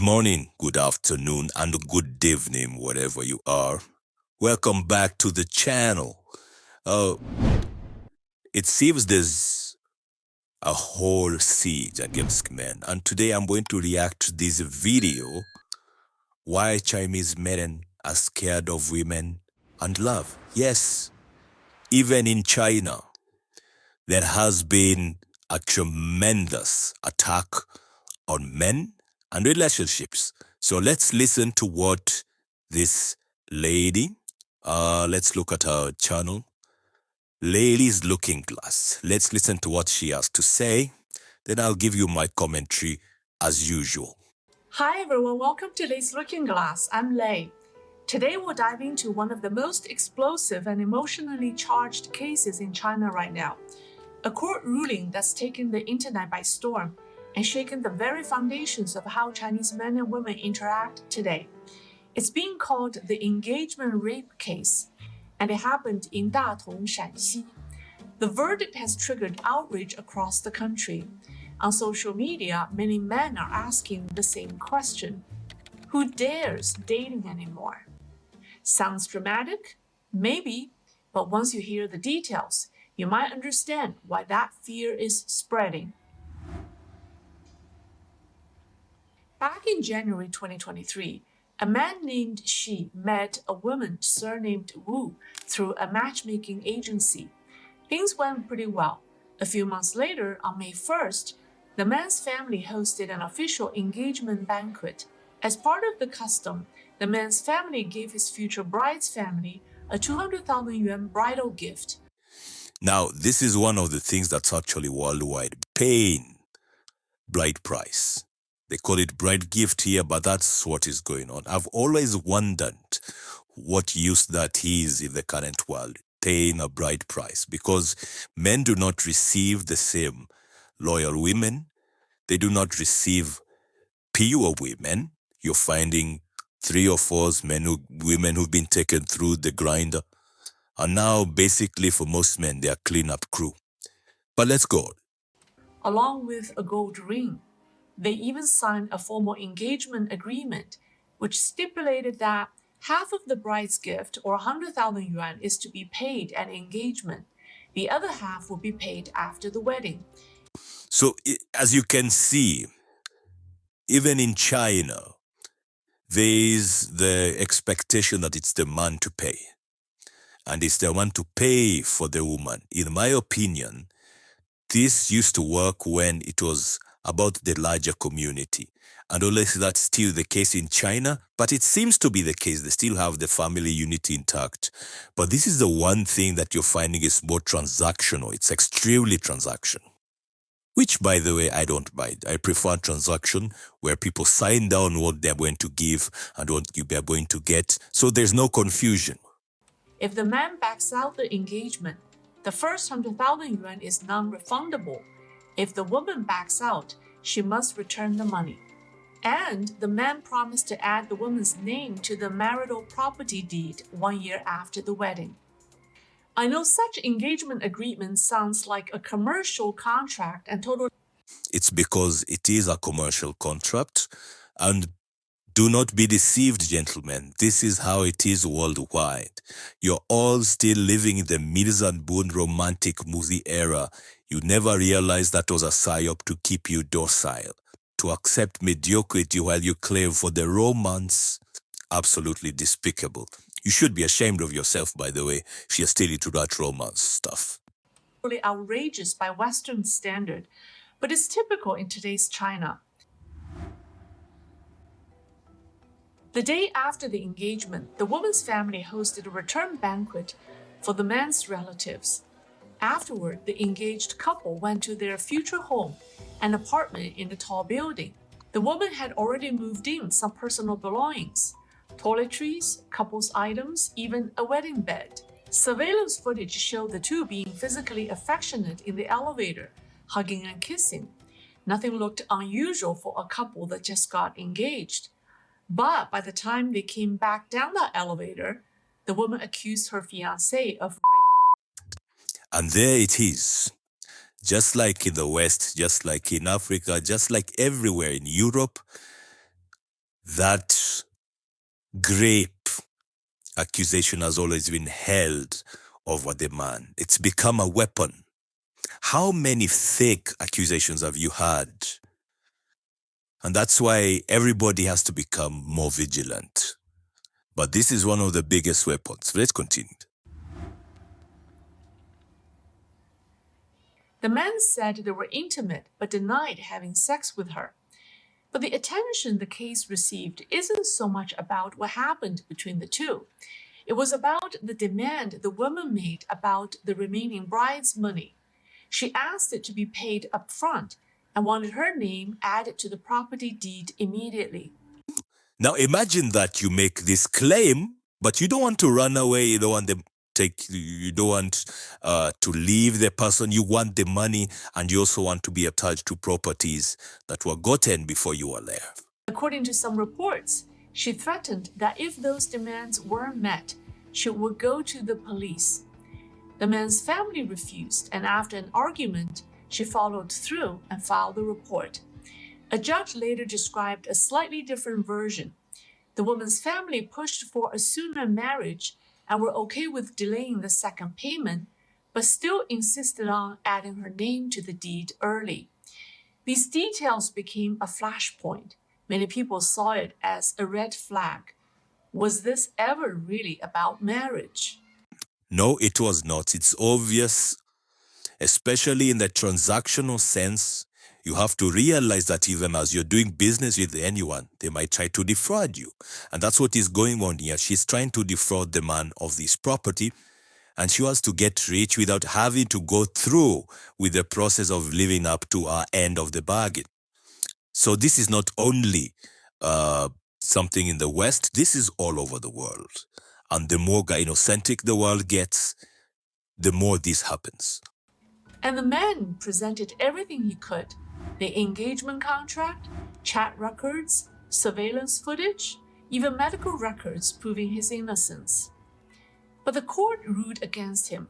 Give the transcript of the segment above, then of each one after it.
morning, good afternoon, and good evening, wherever you are. Welcome back to the channel. Uh, it seems there's a whole siege against men, and today I'm going to react to this video, why Chinese men are scared of women and love. Yes, even in China, there has been a tremendous attack on men and relationships. So let's listen to what this lady, let's look at her channel, Lady's Looking Glass. Let's listen to what she has to say. Then I'll give you my commentary as usual. Hi everyone, welcome to Lay's Looking Glass. I'm Lay. Today we'll dive into one of the most explosive and emotionally charged cases in China right now. A court ruling that's taken the internet by storm and shaken the very foundations of how Chinese men and women interact today. It's being called the engagement rape case, and it happened in Datong, Shanxi. The verdict has triggered outrage across the country. On social media, many men are asking the same question: who dares dating anymore? Sounds dramatic? Maybe, but once you hear the details, you might understand why that fear is spreading. Back in January 2023, a man named Xi met a woman surnamed Wu through a matchmaking agency. Things went pretty well. A few months later, on May 1st, the man's family hosted an official engagement banquet. As part of the custom, the man's family gave his future bride's family a 200,000 yuan bridal gift. Now, this is one of the things that's actually worldwide, paying bride price. They call it bride gift here, but that's what is going on. I've always wondered what use that is in the current world, paying a bride price, because men do not receive the same loyal women. They do not receive pure women. You're finding 3 or 4 women who've been taken through the grinder. And now, basically, for most men, they are cleanup crew. But let's go. Along with a gold ring. They even signed a formal engagement agreement, which stipulated that half of the bride's gift, or 100,000 yuan, is to be paid at engagement. The other half will be paid after the wedding. So, as you can see, even in China, there is the expectation that it's the man to pay. And it's the one to pay for the woman. In my opinion, this used to work when it was about the larger community. And unless that's still the case in China, but it seems to be the case. They still have the family unity intact. But this is the one thing that you're finding is more transactional. It's extremely transactional. Which, by the way, I don't mind. I prefer transaction where people sign down what they're going to give and what they're going to get. So there's no confusion. If the man backs out the engagement, the first 100,000 yuan is non-refundable. If the woman backs out, she must return the money. And the man promised to add the woman's name to the marital property deed 1 year after the wedding. I know such engagement agreement sounds like a commercial contract and total. It's because it is a commercial contract. And do not be deceived, gentlemen. This is how it is worldwide. You're all still living in the Mirza and Boone romantic movie era. You never realized that was a psyop to keep you docile, to accept mediocrity while you claim for the romance. Absolutely despicable. You should be ashamed of yourself, by the way, if you're still into that romance stuff. Really outrageous by Western standard, but it's typical in today's China. The day after the engagement, the woman's family hosted a return banquet for the man's relatives. Afterward, the engaged couple went to their future home, an apartment in a tall building. The woman had already moved in some personal belongings: toiletries, couple's items, even a wedding bed. Surveillance footage showed the two being physically affectionate in the elevator, hugging and kissing. Nothing looked unusual for a couple that just got engaged. But by the time they came back down the elevator, the woman accused her fiancé of rape. And there it is. Just like in the West, just like in Africa, just like everywhere in Europe, That grape accusation has always been held over the man. It's become a weapon. How many fake accusations have you had? And that's why everybody has to become more vigilant. But this is one of the biggest weapons. Let's continue. The men said they were intimate but denied having sex with her. But the attention the case received isn't so much about what happened between the two. It was about the demand the woman made about the remaining bride's money. She asked it to be paid up front and wanted her name added to the property deed immediately. Now imagine that you make this claim, but you don't want to run away. You don't want them you don't want to leave the person. You want the money, and you also want to be attached to properties that were gotten before you were there. According to some reports, she threatened that if those demands weren't met, she would go to the police. The man's family refused, and after an argument, she followed through and filed the report. A judge later described a slightly different version. The woman's family pushed for a sooner marriage and were okay with delaying the second payment, but still insisted on adding her name to the deed early. These details became a flashpoint. Many people saw it as a red flag. Was this ever really about marriage? No, it was not. It's obvious, especially in the transactional sense. You have to realize that even as you're doing business with anyone, they might try to defraud you. And that's what is going on here. She's trying to defraud the man of this property, and she wants to get rich without having to go through with the process of living up to our end of the bargain. So this is not only something in the West, this is all over the world. And the more gynocentric the world gets, the more this happens. And the man presented everything he could: the engagement contract, chat records, surveillance footage, even medical records proving his innocence. But the court ruled against him.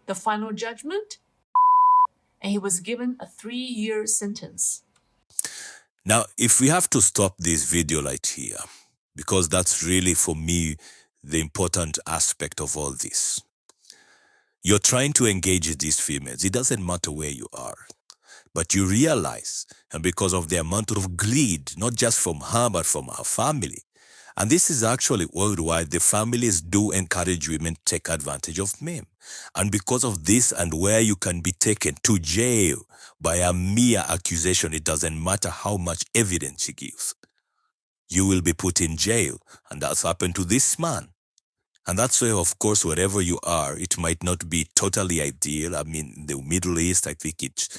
The final judgment? And he was given a 3-year sentence. Now, if we have to stop this video right here, because that's really, for me, the important aspect of all this. You're trying to engage these females. It doesn't matter where you are. But you realize, and because of the amount of greed, not just from her, but from her family, and this is actually worldwide, the families do encourage women to take advantage of men. And because of this, and where you can be taken to jail by a mere accusation, it doesn't matter how much evidence she gives. You will be put in jail. And that's happened to this man. And that's why, of course, wherever you are, it might not be totally ideal. I mean, in the Middle East, I think it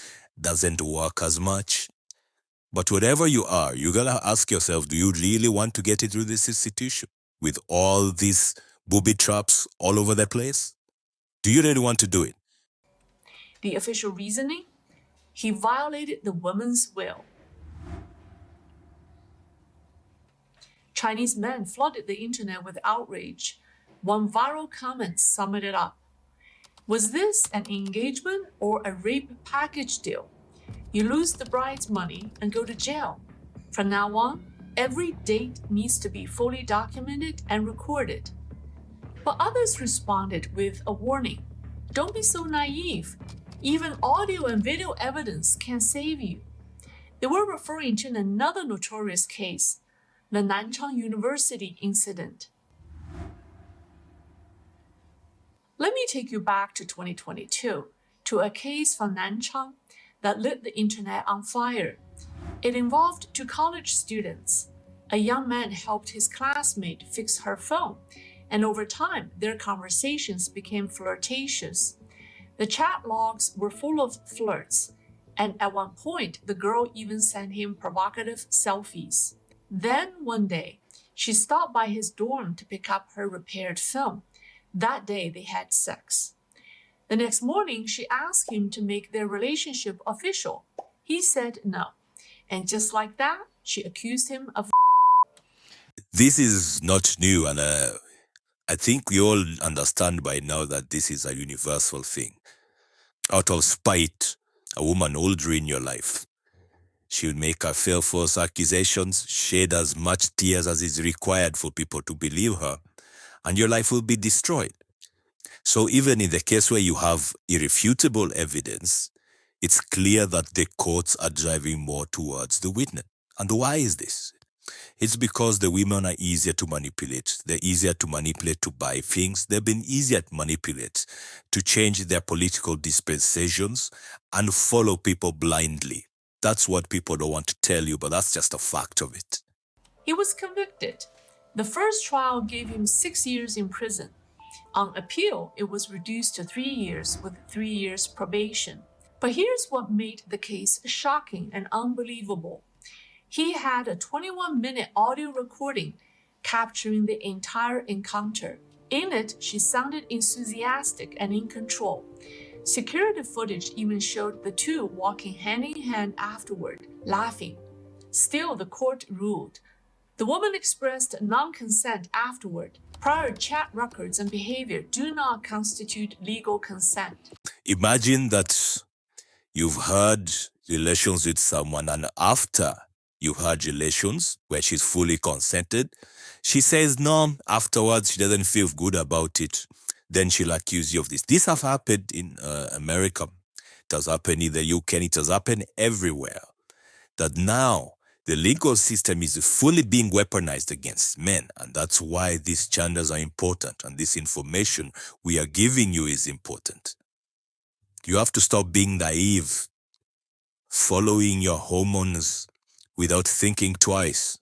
doesn't work as much. But wherever you are, you gotta ask yourself, do you really want to get into this institution with all these booby traps all over the place? Do you really want to do it? The official reasoning? He violated the woman's will. Chinese men flooded the internet with outrage. One viral comment summed it up. Was this an engagement or a rape package deal? You lose the bride's money and go to jail. From now on, every date needs to be fully documented and recorded. But others responded with a warning. Don't be so naive. Even audio and video evidence can save you. They were referring to another notorious case, the Nanchang University incident. Let me take you back to 2022, to a case from Nanchang that lit the internet on fire. It involved two college students. A young man helped his classmate fix her phone, and over time, their conversations became flirtatious. The chat logs were full of flirts, and at one point, the girl even sent him provocative selfies. Then one day, she stopped by his dorm to pick up her repaired phone. That day, they had sex. The next morning, she asked him to make their relationship official. He said no. And just like that, she accused him of rape. This is not new, and I think we all understand by now that this is a universal thing. Out of spite, a woman will drain your life. She'll make her fail false accusations, shed as much tears as is required for people to believe her, and your life will be destroyed. So even in the case where you have irrefutable evidence, it's clear that the courts are driving more towards the witness. And why is this? It's because the women are easier to manipulate. They're easier to manipulate to buy things. They've been easier to manipulate to change their political dispensations and follow people blindly. That's what people don't want to tell you, but that's just a fact of it. He was convicted. The first trial gave him 6 years in prison. On appeal, it was reduced to 3 years with 3 years probation. But here's what made the case shocking and unbelievable. He had a 21-minute audio recording capturing the entire encounter. In it, she sounded enthusiastic and in control. Security footage even showed the two walking hand in hand afterward, laughing. Still, the court ruled. The woman expressed non-consent afterward. Prior chat records and behavior do not constitute legal consent. Imagine that you've had relations with someone, and after you've had relations where she's fully consented, she says no, afterwards she doesn't feel good about it. Then she'll accuse you of this. This has happened in America. It has happened in the UK, and it has happened everywhere. That now the legal system is fully being weaponized against men, and that's why these channels are important, and this information we are giving you is important. You have to stop being naive, following your hormones without thinking twice.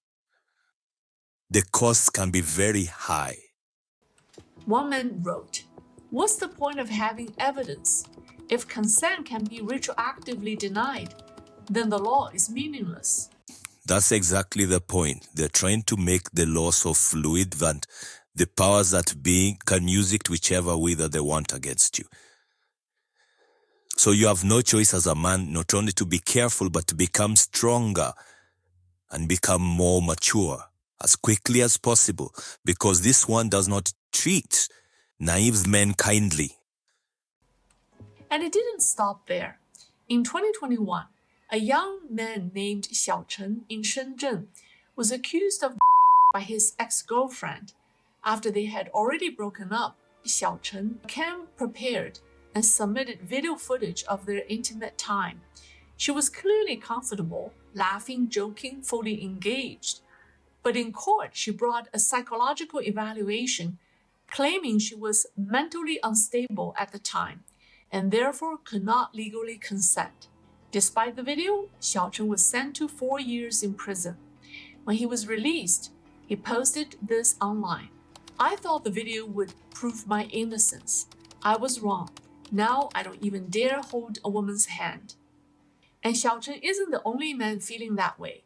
The costs can be very high. One man wrote, "What's the point of having evidence? If consent can be retroactively denied, then the law is meaningless." That's exactly the point. They're trying to make the law so fluid that the powers that be can use it whichever way that they want against you. So you have no choice as a man not only to be careful, but to become stronger and become more mature as quickly as possible, because this one does not treat naive men kindly. And it didn't stop there. In 2021, a young man named Xiao Chen in Shenzhen was accused of by his ex-girlfriend. After they had already broken up, Xiao Chen came prepared and submitted video footage of their intimate time. She was clearly comfortable, laughing, joking, fully engaged. But in court, she brought a psychological evaluation, claiming she was mentally unstable at the time and therefore could not legally consent. Despite the video, Xiao Chen was sent to 4 years in prison. When he was released, he posted this online. "I thought the video would prove my innocence. I was wrong. Now I don't even dare hold a woman's hand." And Xiao Chen isn't the only man feeling that way.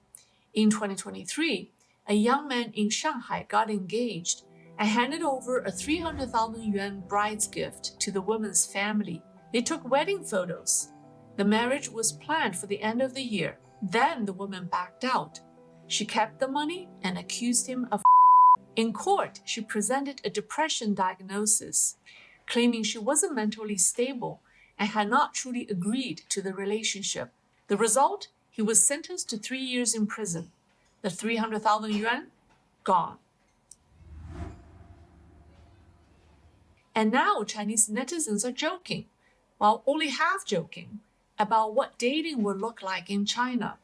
In 2023, a young man in Shanghai got engaged and handed over a 300,000 yuan bride's gift to the woman's family. They took wedding photos. The marriage was planned for the end of the year. Then the woman backed out. She kept the money and accused him of rape. In court, she presented a depression diagnosis, claiming she wasn't mentally stable and had not truly agreed to the relationship. The result? He was sentenced to 3 years in prison. The 300,000 yuan? Gone. And now Chinese netizens are joking, well, only half joking, about what dating will look like in China.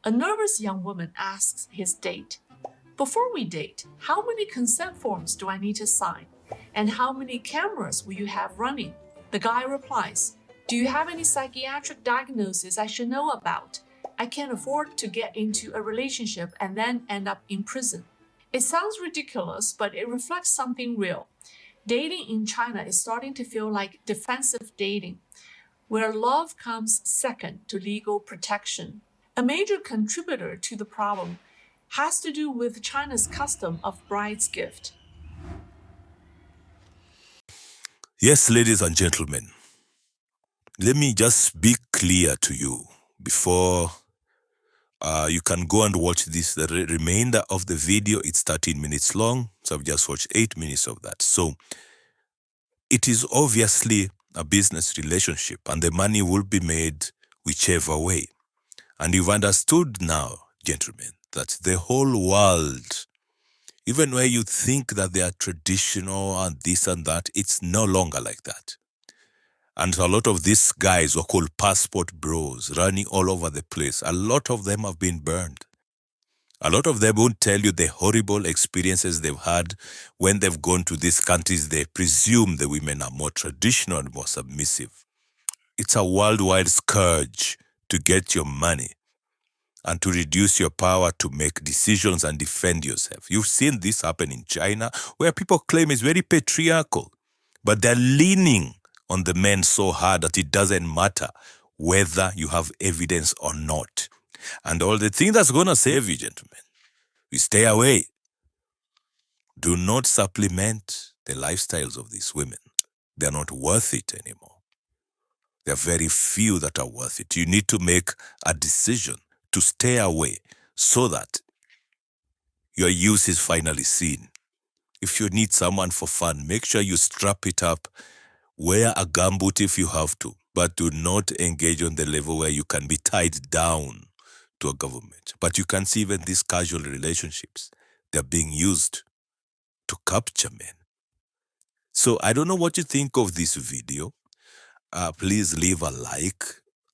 A nervous young woman asks his date, "Before we date, how many consent forms do I need to sign? And how many cameras will you have running?" The guy replies, "Do you have any psychiatric diagnosis I should know about? I can't afford to get into a relationship and then end up in prison." It sounds ridiculous, but it reflects something real. Dating in China is starting to feel like defensive dating, where love comes second to legal protection. A major contributor to the problem has to do with China's custom of bride's gift. Yes, ladies and gentlemen, let me just be clear to you before you can go and watch this. The remainder of the video, it's 13 minutes long, so I've just watched 8 minutes of that. So it is obviously a business relationship, and the money will be made whichever way. And you've understood now, gentlemen, that the whole world, even where you think that they are traditional and this and that, it's no longer like that. And a lot of these guys were called passport bros running all over the place. A lot of them have been burned. A lot of them won't tell you the horrible experiences they've had when they've gone to these countries. They presume the women are more traditional and more submissive. It's a worldwide scourge to get your money and to reduce your power to make decisions and defend yourself. You've seen this happen in China, where people claim it's very patriarchal, but they're leaning on the men so hard that it doesn't matter whether you have evidence or not. And all the thing that's going to save you, gentlemen, is stay away. Do not supplement the lifestyles of these women. They're not worth it anymore. There are very few that are worth it. You need to make a decision to stay away so that your use is finally seen. If you need someone for fun, make sure you strap it up. Wear a gumboot if you have to, but do not engage on the level where you can be tied down to a government. But you can see even these casual relationships, they're being used to capture men. So I don't know what you think of this video. Please leave a like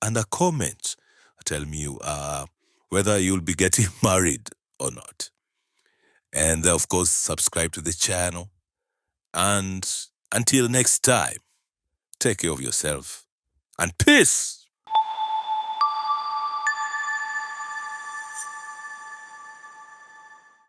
and a comment. Tell me whether you'll be getting married or not. And of course, subscribe to the channel. And until next time, take care of yourself and peace.